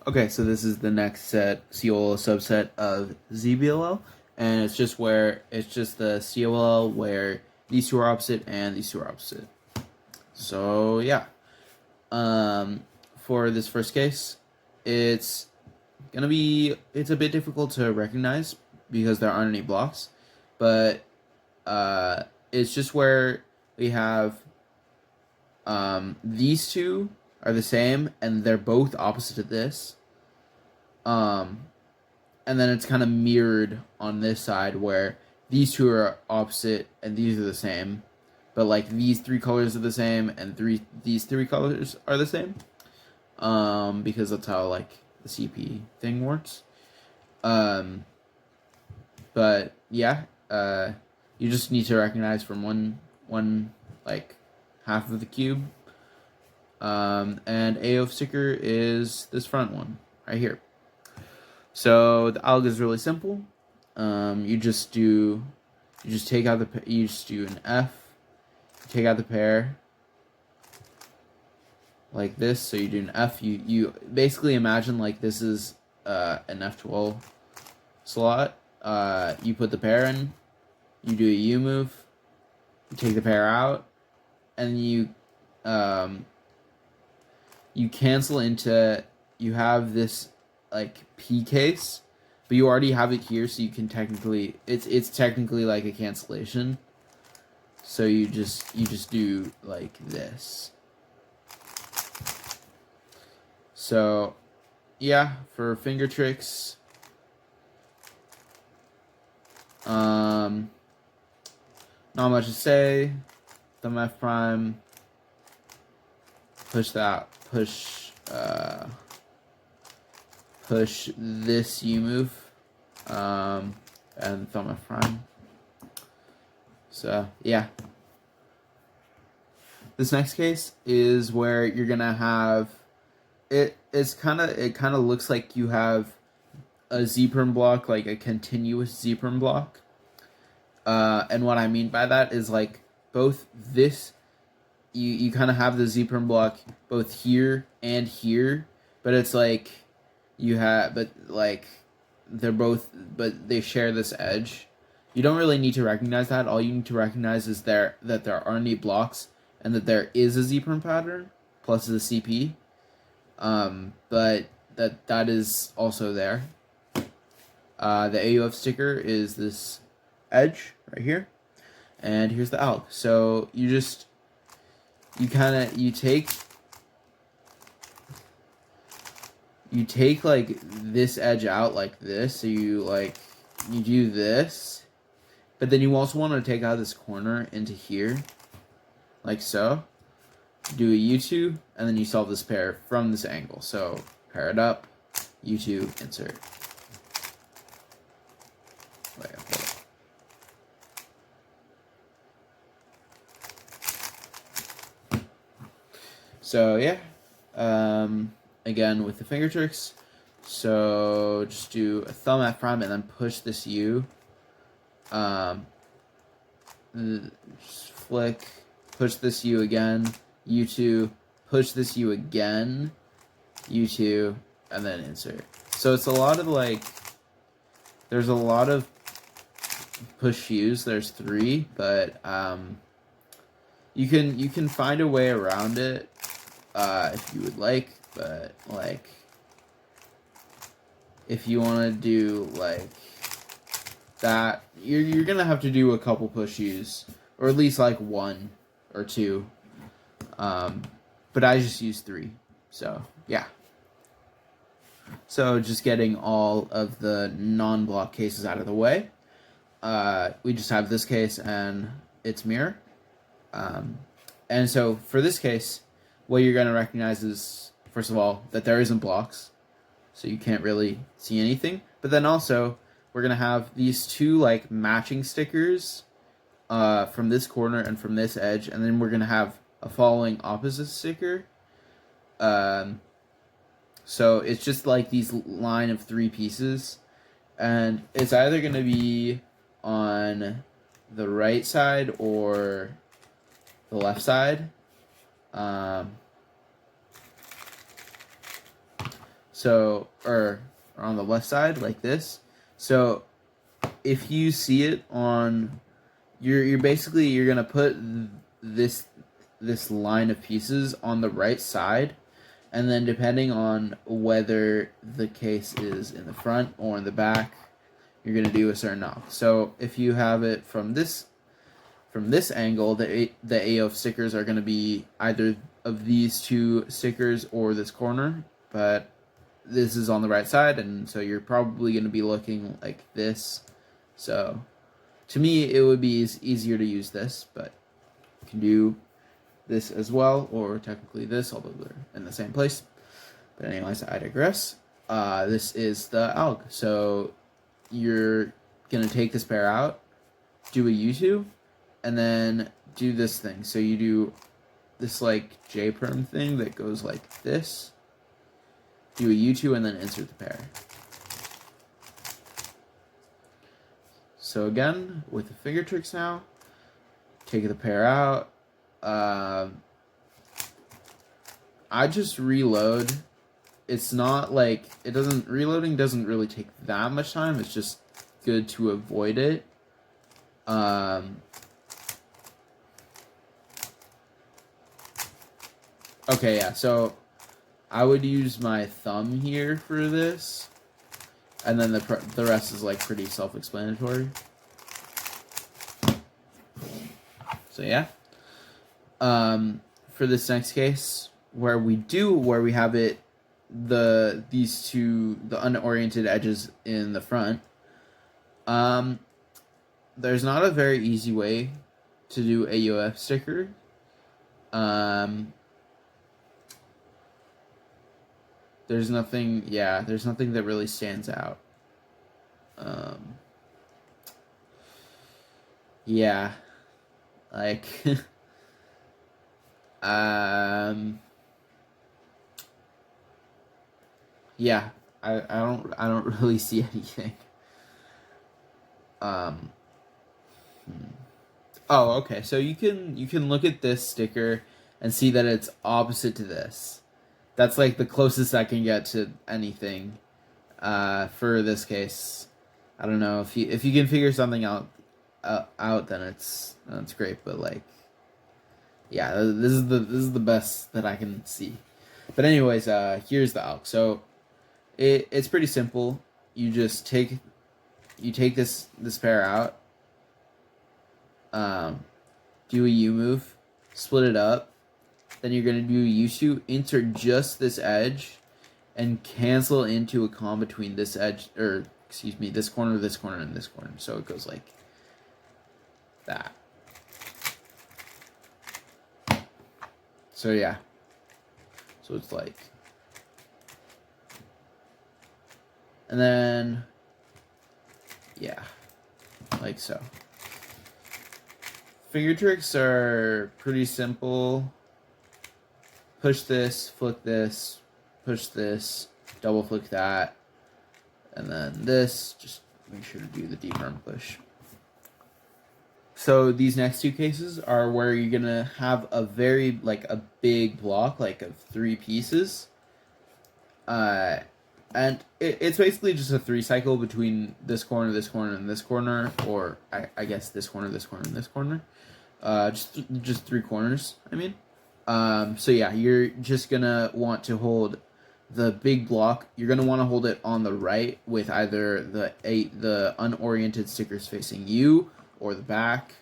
Okay, so this is the next COL subset of ZBLL, and it's just the COL where these two are opposite and these two are opposite. So yeah, for this first case, it's a bit difficult to recognize because there aren't any blocks, but it's just where we have these two are the same and they're both opposite of this. And then it's kind of mirrored on this side where these two are opposite and these are the same, but like these three colors are the same and these three colors are the same, because that's how like the CP thing works. But yeah, you just need to recognize from one like half of the cube. And AO sticker is this front one right here. So the alg is really simple. You just do an F, take out the pair like this. So you do an F. You basically imagine like this is an F12 slot. You put the pair in, you do a U move, you take the pair out, and you cancel into, you have this like P case, but you already have it here, so you can technically, it's technically like a cancellation. So you just do like this. So yeah, for finger tricks, not much to say. Thumb F prime, push this U move, and thumb F prime. So yeah, this next case is where you're gonna have it kind of looks like you have a Z-perm block, like a continuous Z-perm block. And what I mean by that is like both this, you kind of have the Z-perm block both here and here, but it's like but they share this edge. You don't really need to recognize that. All you need to recognize is that there aren't any blocks and that there is a Z-perm pattern plus the CP. But that is also there. The AUF sticker is this edge right here, and here's the alg. So you take like this edge out like this, so you do this, but then you also want to take out this corner into here, like so. Do a U2, and then you solve this pair from this angle. So pair it up, U2, insert. Wait, so yeah, again with the finger tricks. So just do a thumb F prime and then push this U. Just flick, push this U again, U2, push this U again, U2, and then insert. So it's a lot of like, there's a lot of push U's. There's 3, but you can find a way around it if you would like, but like if you want to do like that, you're gonna have to do a couple push U's, or at least like 1 or 2. But I just use 3. So yeah. So just getting all of the non-block cases out of the way. We just have this case and its mirror. And so for this case, what you're going to recognize is, first of all, that there isn't blocks, so you can't really see anything. But then also, we're going to have these two like matching stickers from this corner and from this edge, and then we're going to have a following opposite sticker. So it's just like these line of 3 pieces, and it's either going to be on the right side or the left So, or on the left side like this. So if you see it on, you're basically, you're gonna put this line of pieces on the right side, and then depending on whether the case is in the front or in the back, you're gonna do a certain knock. So if you have it from this angle, the AO stickers are gonna be either of these two stickers or this corner, but this is on the right side, and so you're probably gonna be looking like this. So to me, it would be easier to use this, but you can do this as well, or technically this, although they're in the same place. But anyways, I digress. This is the alg. So you're gonna take this pair out, do a U2, and then do this thing. So you do this like J-perm thing that goes like this, do a U2, and then insert the pair. So again, with the finger tricks now, take the pair out. I just reload. It's not like, reloading doesn't really take that much time. It's just good to avoid it. Okay, yeah, so I would use my thumb here for this, and then the rest is like pretty self-explanatory. So yeah. For this next case, where we have it, these two, the unoriented edges in the front, there's not a very easy way to do a UF sticker. There's nothing that really stands out. Yeah, like, yeah, I don't really see anything. Oh, okay, so you can look at this sticker and see that it's opposite to this. That's like the closest I can get to anything for this case. I don't know if you can figure something out, then it's great. But like, yeah, this is the best that I can see. But anyways, here's the alg. So it's pretty simple. You just take this pair out, do a U move, split it up. Then you're going to do a U2, insert just this edge, and cancel into a comb between this edge, or excuse me, this corner, and this corner. So it goes like that. So yeah. So it's like, and then, yeah, like so. Finger tricks are pretty simple. Push this, flick this, push this, double flick that, and then this, just make sure to do the deep-arm push. So these next two cases are where you're gonna have a very, like, a big block, like of 3 pieces. And it's basically just a 3 cycle between this corner, and this corner, or I guess this corner, and this corner. Just 3 corners, I mean. So yeah, you're just gonna want to hold the big block. You're gonna want to hold it on the right with either the unoriented stickers facing you or the back.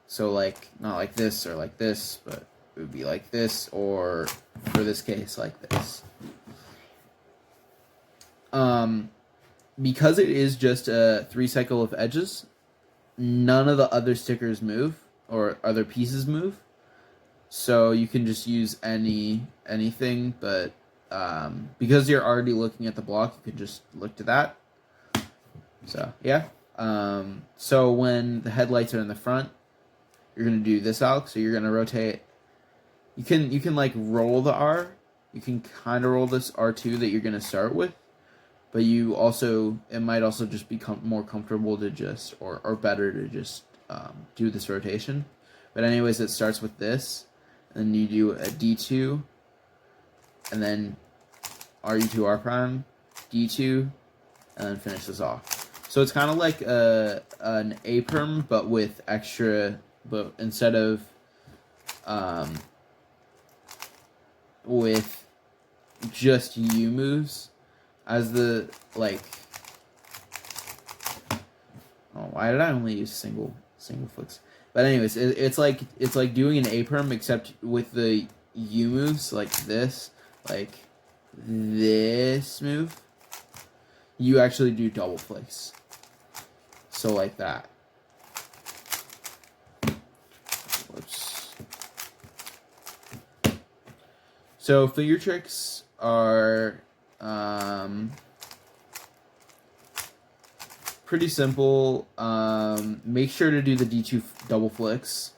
So like, not like this or like this, but it would be like this, or for this case, like this. Because it is just a 3 cycle of edges, none of the other stickers move or other pieces move. So you can just use anything, but because you're already looking at the block, you can just look to that. So yeah. So when the headlights are in the front, you're gonna do this alg. So you're gonna rotate. You can like roll the R. You can kind of roll this R2 that you're gonna start with, but it might also just become more comfortable to just or better to just do this rotation. But anyways, it starts with this. Then you do a D2, and then RE2 R prime, D2, and then finish this off. So it's kind of like an A perm, but with extra, but instead of with just U moves as the like. Oh, why did I only use single flicks? But anyways, it's like doing an A perm except with the U moves like this move. You actually do double flicks. So like that. Whoops. So finger tricks are pretty simple. Make sure to do the D2 double flicks.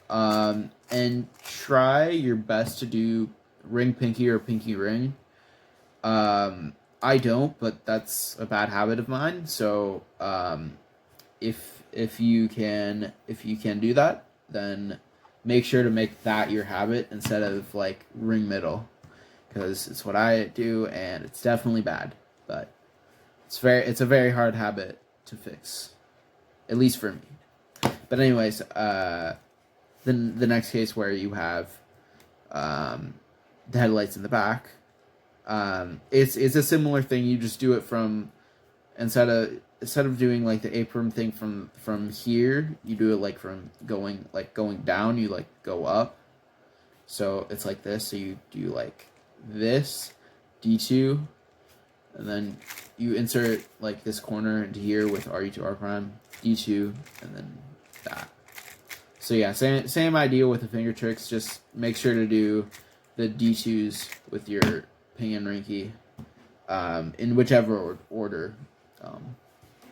And try your best to do ring pinky or pinky ring. I don't, but that's a bad habit of mine. So if you can do that, then make sure to make that your habit instead of like ring middle, because it's what I do and it's definitely bad. But it's a very hard habit to fix, at least for me. But anyways, then the next case where you have the headlights in the back, it's a similar thing. You just do it from instead of doing like the apron thing from here, you do it like from going down, you like go up. So it's like this. So you do like this D2, and then you insert like this corner into here with RE2 R prime, D2, and then that. So yeah, same idea with the finger tricks. Just make sure to do the D2s with your ping and ring key, in whichever order.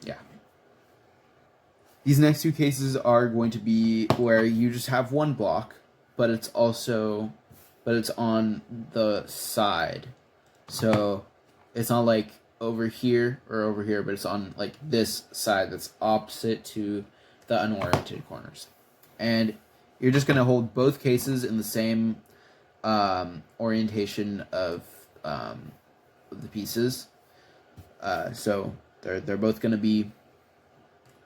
Yeah. These next two cases are going to be where you just have one block, but it's on the side. So it's not like over here or over here, but it's on like this side that's opposite to the unoriented corners. And you're just going to hold both cases in the same orientation of the pieces. So they're both going to be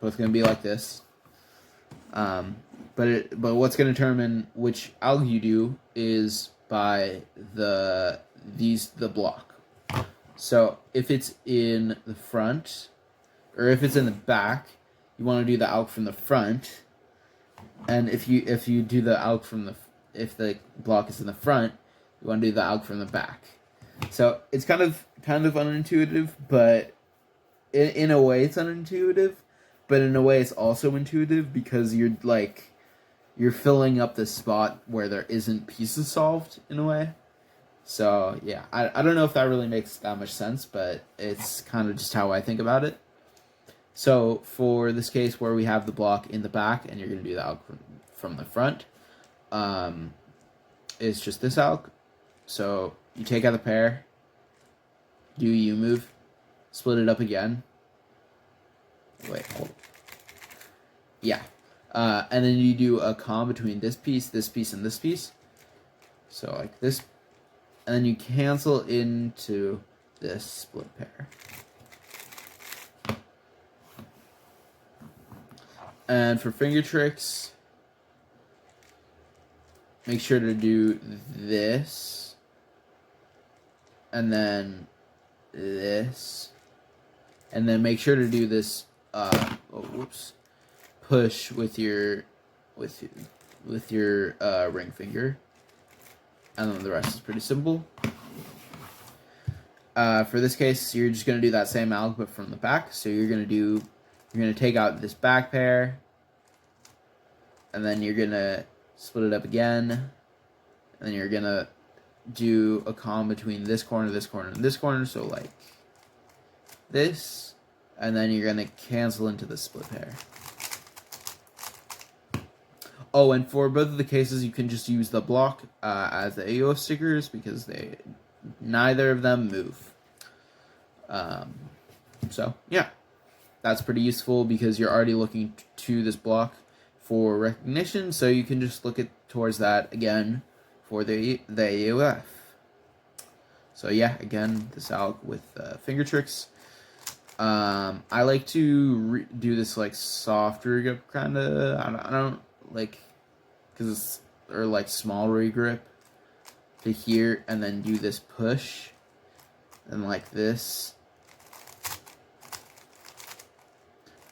like this. But what's going to determine which alg you do is by the block. So if it's in the front or if it's in the back, you want to do the alg from the front. And if you do the alg if the block is in the front, you want to do the alg from the back. So it's kind of unintuitive, but in a way it's unintuitive, but in a way it's also intuitive because you're filling up the spot where there isn't pieces solved in a way. So yeah, I don't know if that really makes that much sense, but it's kind of just how I think about it. So for this case where we have the block in the back and you're going to do the alg from the front, it's just this alg. So you take out the pair, do U move, split it up again. Wait, hold. Yeah. And then you do a comm between this piece, and this piece. So like this. And then you cancel into this split pair. And for finger tricks, make sure to do this. And then this. And then make sure to do this push with your ring finger. And then the rest is pretty simple. For this case, you're just going to do that same alg but from the back. So you're going to take out this back pair, and then you're going to split it up again, and then you're going to do a comm between this corner, and this corner, so like this, and then you're going to cancel into the split pair. Oh, and for both of the cases, you can just use the block as the AO stickers because neither of them move. So yeah, that's pretty useful because you're already looking to this block for recognition, so you can just look towards that again for the AOF. So yeah, again, this alg with finger tricks. I like to do this like soft regrip kind of. I don't like because or like small regrip to here, and then do this push, and like this,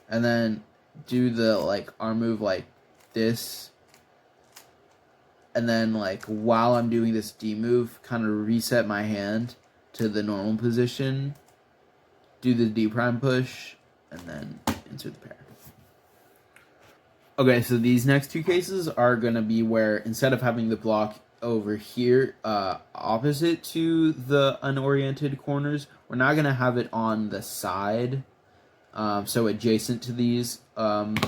and then do the like arm move like this, and then like while I'm doing this D move, kind of reset my hand to the normal position, do the D prime push, and then insert the pair. Okay, so these next two cases are going to be where instead of having the block over here opposite to the unoriented corners, we're now going to have it on the side, so adjacent to these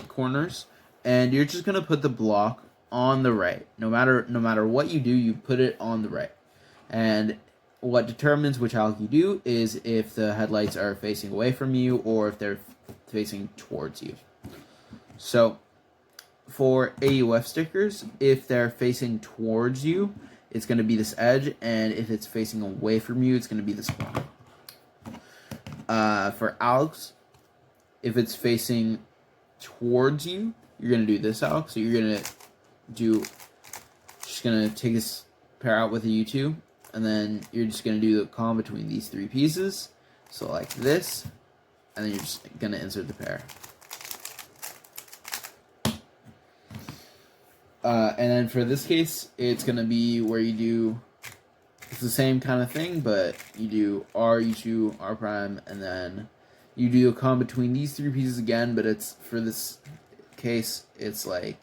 corners, and you're just going to put the block on the right. No matter what you do, you put it on the right. And what determines which alg you do is if the headlights are facing away from you or if they're facing towards you. So for AUF stickers, if they're facing towards you, it's going to be this edge, and if it's facing away from you, it's going to be this one. For algs, if it's facing towards you, you're going to do this alg. So you're going to just going to take this pair out with a U2, and then you're just going to do the comm between these three pieces. So like this, and then you're just going to insert the pair. And then for this case, it's going to be where you do, it's the same kind of thing, but you do R, U2, R prime, and then you do a comm between these three pieces again, but it's, for this case, it's like,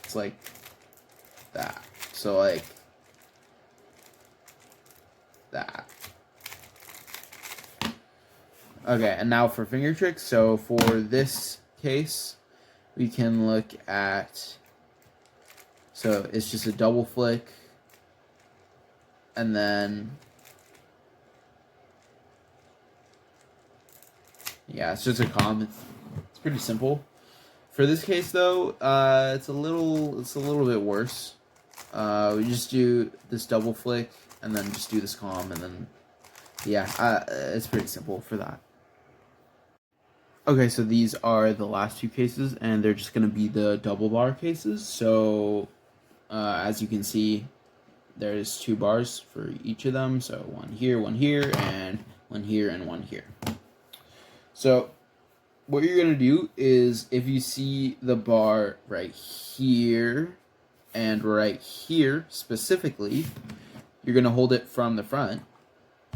it's like that. So like that. Okay, and now for finger tricks. So for this case, we can look at, so it's just a double flick, and then, yeah, it's just a comm. It's pretty simple. For this case though, it's a little bit worse. We just do this double flick, and then just do this comm, and then, yeah, it's pretty simple for that. Okay, so these are the last two cases, and they're just going to be the double bar cases. So, as you can see, there's 2 bars for each of them. So one here, and one here, and one here. So, what you're going to do is, if you see the bar right here and right here specifically, you're going to hold it from the front,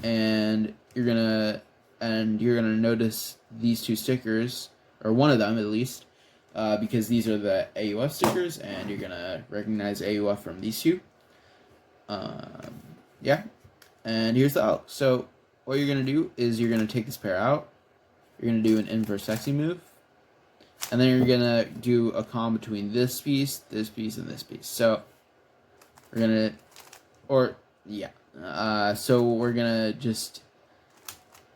and you're going to notice these 2 stickers, or one of them at least, because these are the AUF stickers, and you're going to recognize AUF from these 2. Yeah, and here's the out. So what you're going to do is you're going to take this pair out, you're going to do an inverse sexy move, and then you're going to do a comm between this piece, and this piece. So we're going to, so we're going to just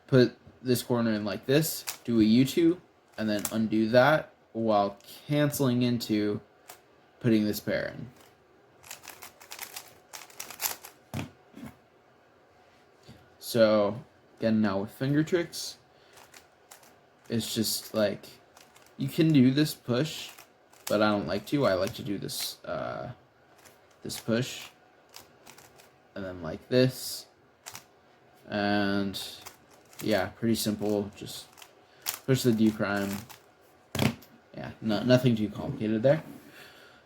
put this corner in like this, do a U2, and then undo that while canceling into putting this pair in. So, again, now with finger tricks, it's just like, you can do this push, but I don't like to. I like to do this, this push, and then like this, and yeah, pretty simple. Just push the D prime. Yeah, nothing too complicated there.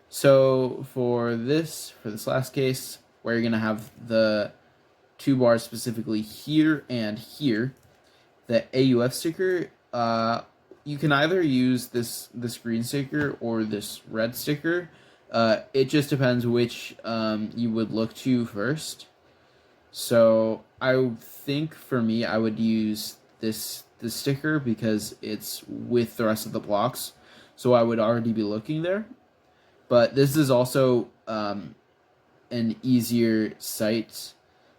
So for this last case, where you're gonna have the 2 bars specifically here and here, the AUF sticker, you can either use this green sticker or this red sticker. It just depends which you would look to first. So I think for me, I would use this sticker because it's with the rest of the blocks, so I would already be looking there. But this is also an easier sight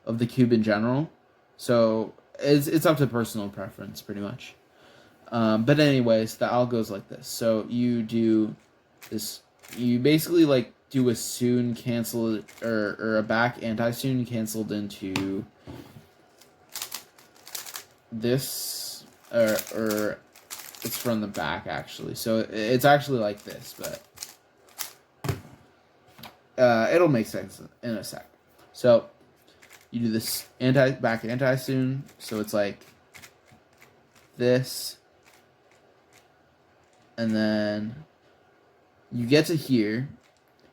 of the cube in general, so it's up to personal preference pretty much. But anyways, the alg goes like this. So you do this, you basically like do a soon cancel or a back anti-soon canceled into this, or it's from the back actually. So it's actually like this, but it'll make sense in a sec. So you do this back anti-soon, so it's like this, and then you get to here,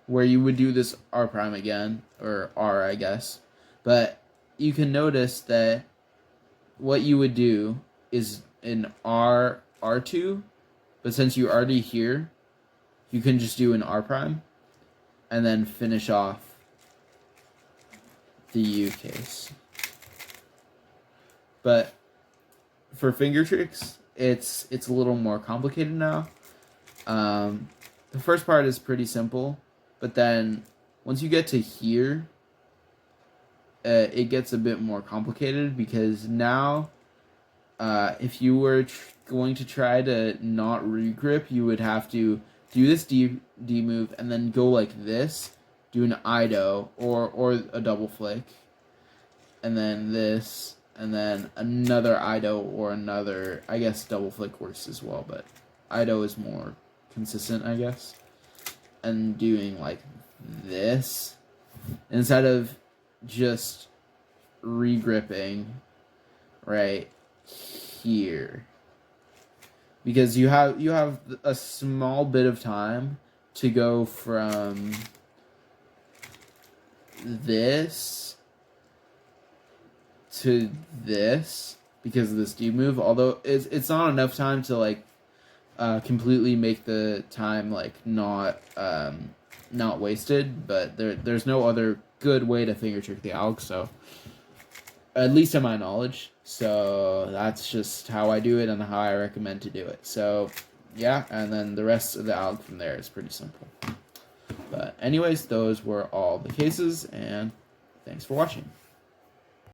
where you would do this R prime again, or R, I guess. But you can notice that what you would do is an R2, but since you're already here, you can just do an R prime, and then finish off the U case. But for finger tricks, it's a little more complicated now. The first part is pretty simple, but then once you get to here, it gets a bit more complicated, because now if you were going to try to not regrip, you would have to do this D move and then go like this, do an Ido or a double flick, and then this, and then another Ido or another, I guess double flick works as well, but Ido is more consistent, I guess, and doing like this instead of just regripping right here, because you have a small bit of time to go from this to this because of this D move, although it's not enough time to like completely make the time like not wasted, but there's no other good way to finger trick the alg, so at least to my knowledge. So that's just how I do it and how I recommend to do it. So yeah, and then the rest of the alg from there is pretty simple. But anyways, those were all the cases, and thanks for watching.